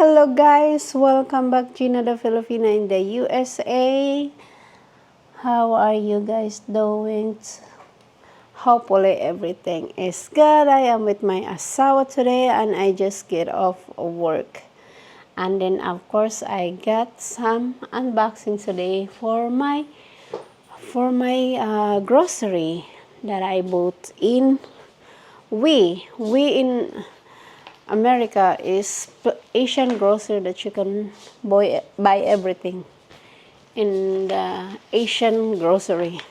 Hello guys, welcome back Gina the Filipina in the USA. How are you guys doing? Hopefully everything is good. I am with my asawa today and I just get off of work. And then of course I got some unboxing today for my grocery that I bought in Weee. Weee in America is Asian grocery that you can buy everything in the Asian grocery.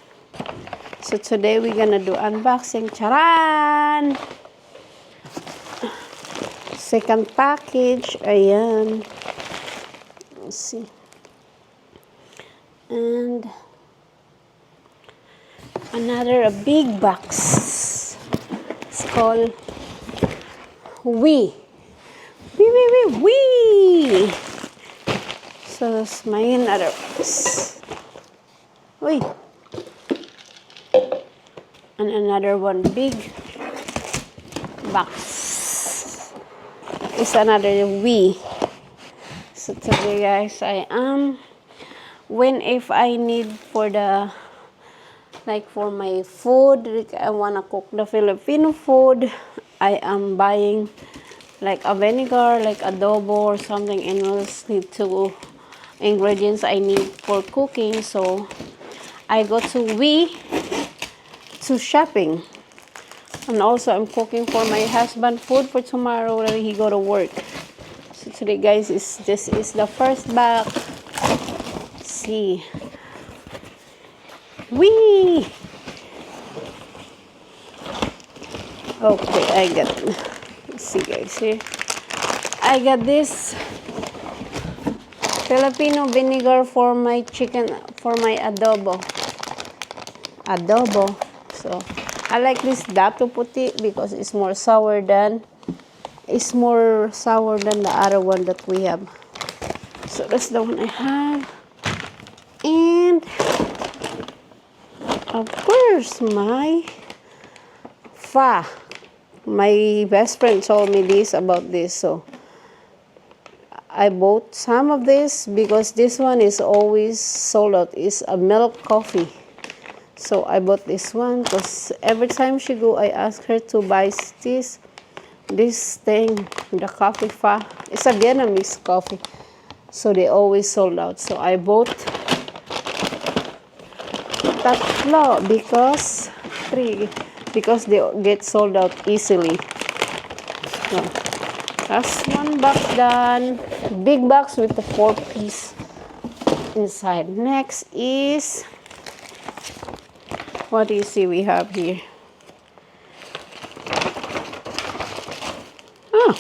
So today we're gonna do unboxing. Charan! Second package. Ayan. Let's see. And another big box. It's called Weee. Wee. So that's my another box. Wee. And another one big box. It's another Weee. So today guys, I am if I need for the for my food, like I wanna cook the Filipino food, I am buying like a vinegar, like adobo or something, and else need to ingredients I need for cooking. So I go to Weee to shopping, and also I'm cooking for my husband food for tomorrow when he go to work. So today guys, this is the first bag. Let's see. Weee. Okay, I got it. Let's see guys here. I got this Filipino vinegar for my chicken, for my adobo. So I like this dato puti because it's more sour than the other one that we have. So that's the one I have. And of course my pho. My best friend told me about this, so I bought some of this because this one is always sold out. It's a milk coffee. So I bought this one because every time she go, I ask her to buy this thing, the coffee pho. It's a Vietnamese coffee. So they always sold out. So I bought tatlo because they get sold out easily. So that's one box done. Big box with the 4-piece inside. Next is, what do you see we have here? Oh,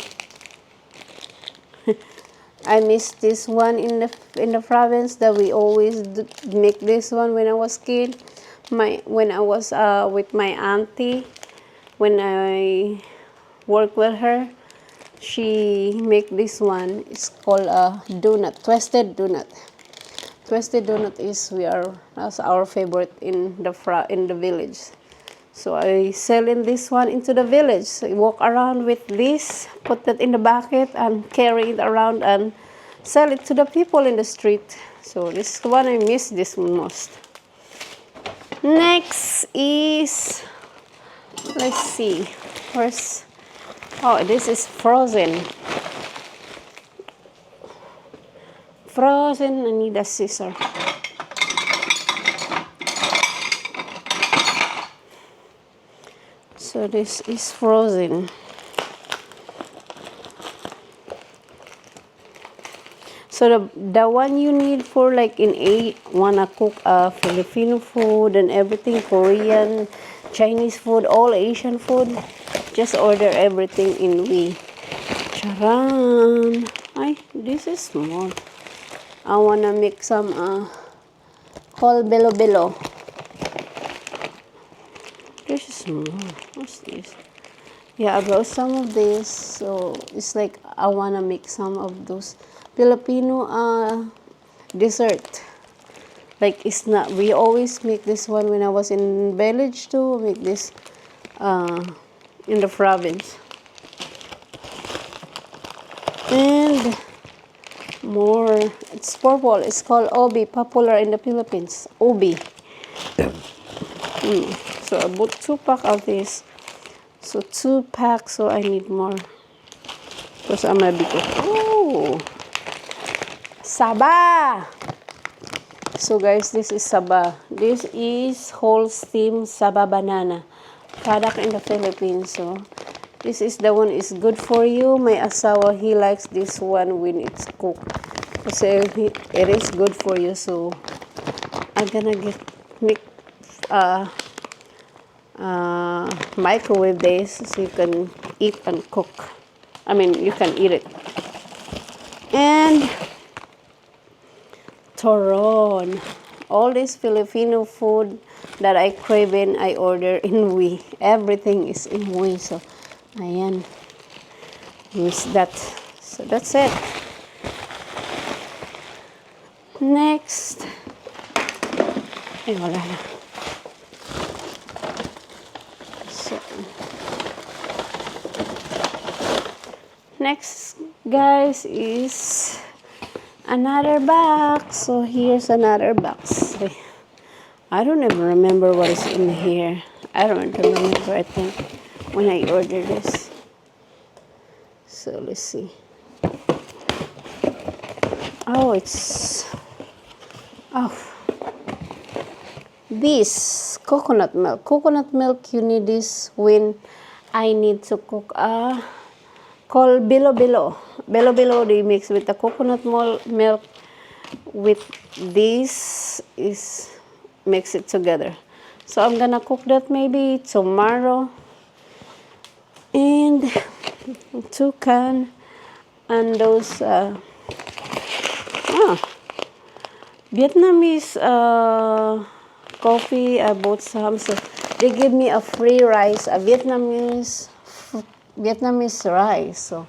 I missed this one in the province that we always make this one when I was kid. When I was with my auntie, when I work with her, she make this one. It's called a donut, twisted donut. Twisted donut that's our favorite in the village. So I selling this one into the village. So I walk around with this, put that in the bucket and carry it around and sell it to the people in the street. So this is one I miss this one most. Next is, let's see, first, oh, this is frozen. I need a scissor. So this is frozen. So the one you need for wanna cook Filipino food and everything, Korean, Chinese food, all Asian food, just order everything in Weee. Charan! Ay, this is small. I wanna make some called bilo. This is small. What's this? Yeah, I brought some of this. So it's like I wanna make some of those Filipino dessert. Like it's not, we always make this one when I was in village too. Make this in the province. And more. It's purple. It's called obi, popular in the Philippines. Obi. So I bought 2 pack of this. So 2 packs, so I need more. Because I'm a big. Oh, Saba. So guys, this is Saba. This is whole steam Saba banana product in the Philippines. So this is the one is good for you. My asawa, he likes this one when it's cooked. So it is good for you. So I'm gonna microwave this so you can eat and cook. I mean, you can eat it. And Toron. All this Filipino food that I crave in, I order in Weee. Everything is in Weee. So, ayan. Use that. So, that's it. Next. Ay, wala na. So, next, guys, is another box. So here's another box. I don't even remember what is in here. I don't remember, I think, when I ordered this. So let's see. Oh, it's this coconut milk. Coconut milk, you need this when I need to cook called bilo-bilo. Bilo-bilo, they mix with the coconut milk with this is mix it together. So I'm gonna cook that maybe tomorrow. And 2 can and those Vietnamese coffee. I bought some. So they give me a free rice, a Vietnamese rice. So,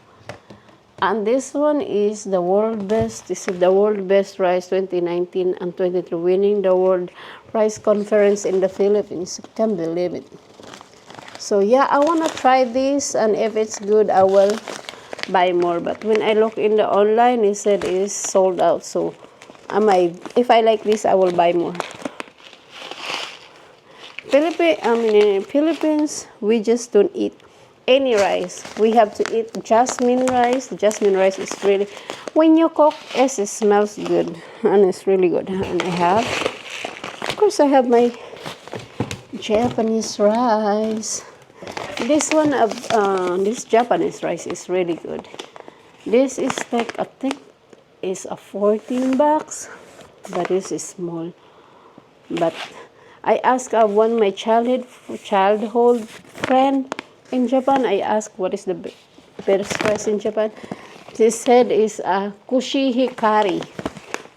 and this one is the world best. This is the world best rice 2019 and 23, winning the world rice conference in the Philippines. I can't believe it. So yeah, I want to try this, and if it's good, I will buy more. But when I look in the online, it said it's sold out. So if I like this, I will buy more. In Philippines, we just don't eat any rice. We have to eat jasmine rice. Jasmine rice is really, when you cook, it smells good, and it's really good. And of course, I have my Japanese rice. This one of this Japanese rice is really good. This is like, I think is a 14 bucks, but this is small. But I asked one my childhood friend in Japan. I asked what is the best rice in Japan. She said is a Kushi Hikari.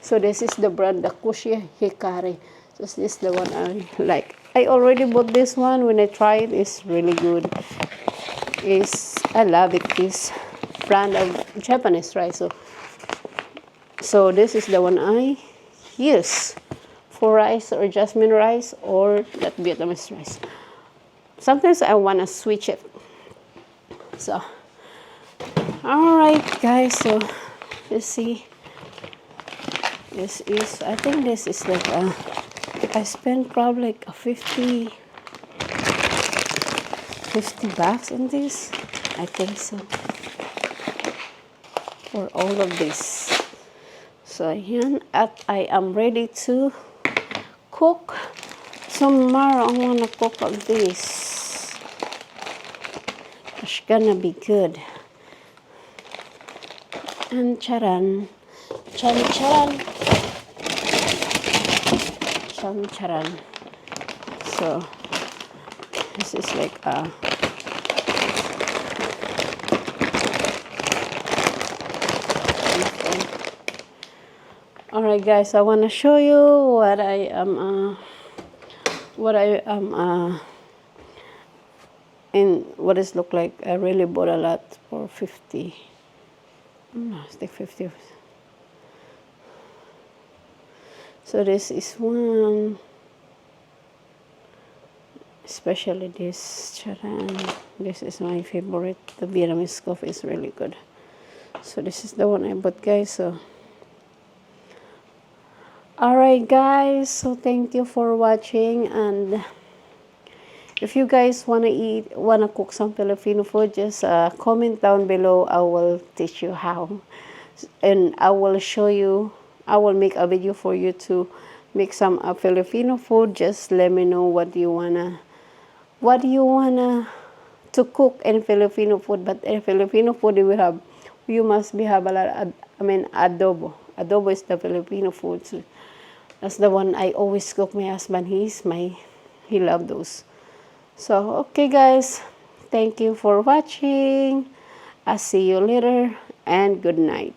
So this is the brand, the Kushi Hikari. So this is the one I like. I already bought this one. When I tried, it's really good. I love it. This brand of Japanese rice. So this is the one I use for rice, or jasmine rice, or that Vietnamese rice. Sometimes I want to switch it. So, all right, guys. So let's see. This is, I think this is like I spent probably like a 50 bucks on this. I think so. For all of this. So yan, I am ready to cook. Tomorrow I'm gonna cook of this. It's gonna be good. And charan. Charan. So this is like alright, guys, I want to show you what I am in what it look like. I really bought a lot for 50. No, I think 50. So this is one, especially this charan. This is my favorite. The Vietnamese coffee is really good. So this is the one I bought, guys. So Alright guys, so thank you for watching, and if you guys wanna cook some Filipino food, just comment down below. I will teach you how, and I will show you. I will make a video for you to make some Filipino food. Just let me know what you wanna to cook in Filipino food. But in Filipino food, you must be have a lot. Adobo. Adobo is the Filipino food. So that's the one I always cook. My husband, he love those. So okay guys, thank you for watching. I'll see you later, and good night.